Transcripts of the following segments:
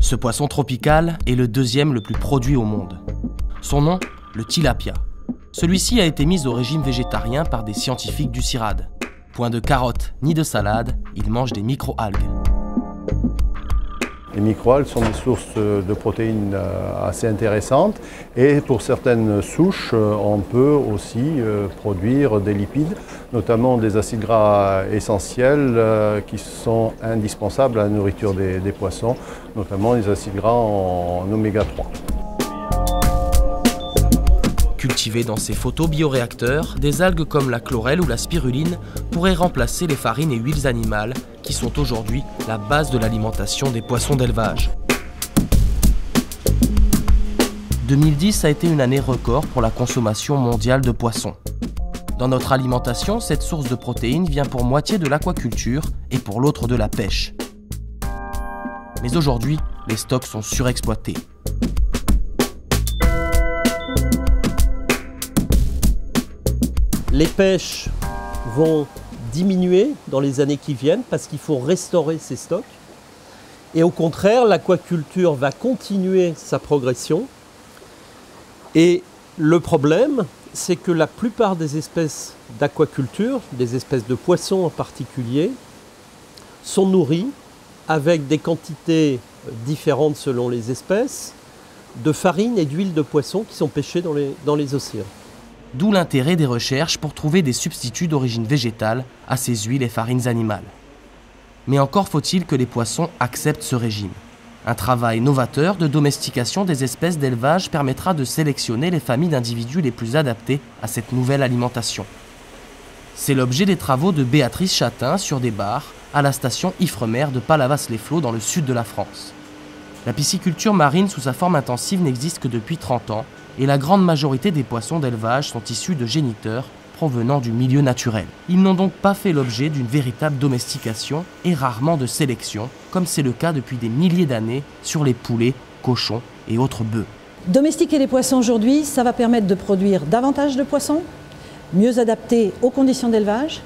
Ce poisson tropical est le deuxième le plus produit au monde. Son nom, le tilapia. Celui-ci a été mis au régime végétarien par des scientifiques du CIRAD. Point de carottes ni de salade, il mange des micro-algues. Les micro-algues sont des sources de protéines assez intéressantes et pour certaines souches, on peut aussi produire des lipides, notamment des acides gras essentiels qui sont indispensables à la nourriture des poissons, notamment les acides gras en oméga 3. Cultivées dans ces photobioréacteurs, des algues comme la chlorelle ou la spiruline pourraient remplacer les farines et huiles animales qui sont aujourd'hui la base de l'alimentation des poissons d'élevage. 2010 a été une année record pour la consommation mondiale de poissons. Dans notre alimentation, cette source de protéines vient pour moitié de l'aquaculture et pour l'autre de la pêche. Mais aujourd'hui, les stocks sont surexploités. Les pêches vont diminuer dans les années qui viennent parce qu'il faut restaurer ces stocks. Et au contraire, l'aquaculture va continuer sa progression. Et le problème, c'est que la plupart des espèces d'aquaculture, des espèces de poissons en particulier, sont nourries avec des quantités différentes selon les espèces de farine et d'huile de poisson qui sont pêchées dans les océans. D'où l'intérêt des recherches pour trouver des substituts d'origine végétale à ces huiles et farines animales. Mais encore faut-il que les poissons acceptent ce régime. Un travail novateur de domestication des espèces d'élevage permettra de sélectionner les familles d'individus les plus adaptées à cette nouvelle alimentation. C'est l'objet des travaux de Béatrice Chatin sur des bars à la station Ifremer de Palavas-les-Flots dans le sud de la France. La pisciculture marine sous sa forme intensive n'existe que depuis 30 ans et la grande majorité des poissons d'élevage sont issus de géniteurs provenant du milieu naturel. Ils n'ont donc pas fait l'objet d'une véritable domestication et rarement de sélection, comme c'est le cas depuis des milliers d'années sur les poulets, cochons et autres bœufs. Domestiquer les poissons aujourd'hui, ça va permettre de produire davantage de poissons, mieux adaptés aux conditions d'élevage,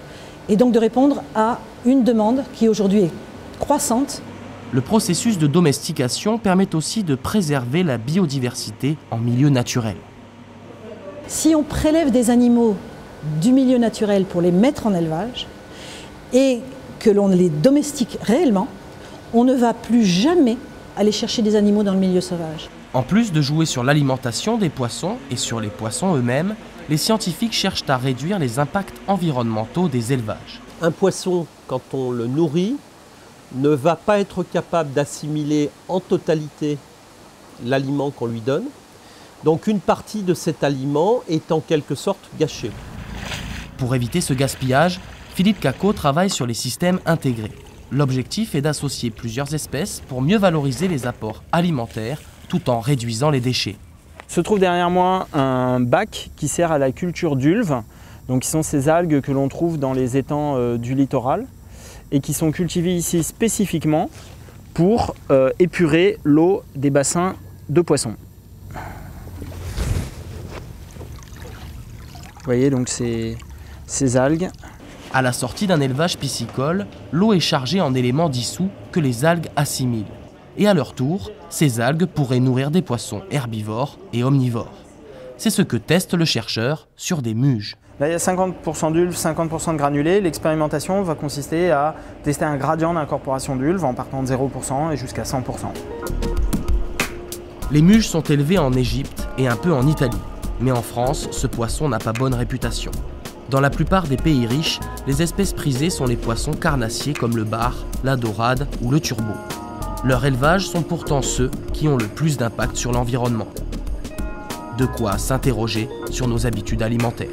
et donc de répondre à une demande qui aujourd'hui est croissante. Le processus de domestication permet aussi de préserver la biodiversité en milieu naturel. Si on prélève des animaux du milieu naturel pour les mettre en élevage et que l'on les domestique réellement, on ne va plus jamais aller chercher des animaux dans le milieu sauvage. En plus de jouer sur l'alimentation des poissons et sur les poissons eux-mêmes, les scientifiques cherchent à réduire les impacts environnementaux des élevages. Un poisson, quand on le nourrit, ne va pas être capable d'assimiler en totalité l'aliment qu'on lui donne. Donc une partie de cet aliment est en quelque sorte gâchée. Pour éviter ce gaspillage, Philippe Cacot travaille sur les systèmes intégrés. L'objectif est d'associer plusieurs espèces pour mieux valoriser les apports alimentaires tout en réduisant les déchets. Se trouve derrière moi un bac qui sert à la culture d'ulves, donc qui sont ces algues que l'on trouve dans les étangs du littoral et qui sont cultivées ici spécifiquement pour épurer l'eau des bassins de poissons. Vous voyez donc ces algues. À la sortie d'un élevage piscicole, l'eau est chargée en éléments dissous que les algues assimilent. Et à leur tour, ces algues pourraient nourrir des poissons herbivores et omnivores. C'est ce que teste le chercheur sur des muges. Là, il y a 50% d'ulves, 50% de granulés. L'expérimentation va consister à tester un gradient d'incorporation d'ulves en partant de 0% et jusqu'à 100%. Les muges sont élevés en Égypte et un peu en Italie. Mais en France, ce poisson n'a pas bonne réputation. Dans la plupart des pays riches, les espèces prisées sont les poissons carnassiers comme le bar, la dorade ou le turbo. Leurs élevages sont pourtant ceux qui ont le plus d'impact sur l'environnement. De quoi s'interroger sur nos habitudes alimentaires.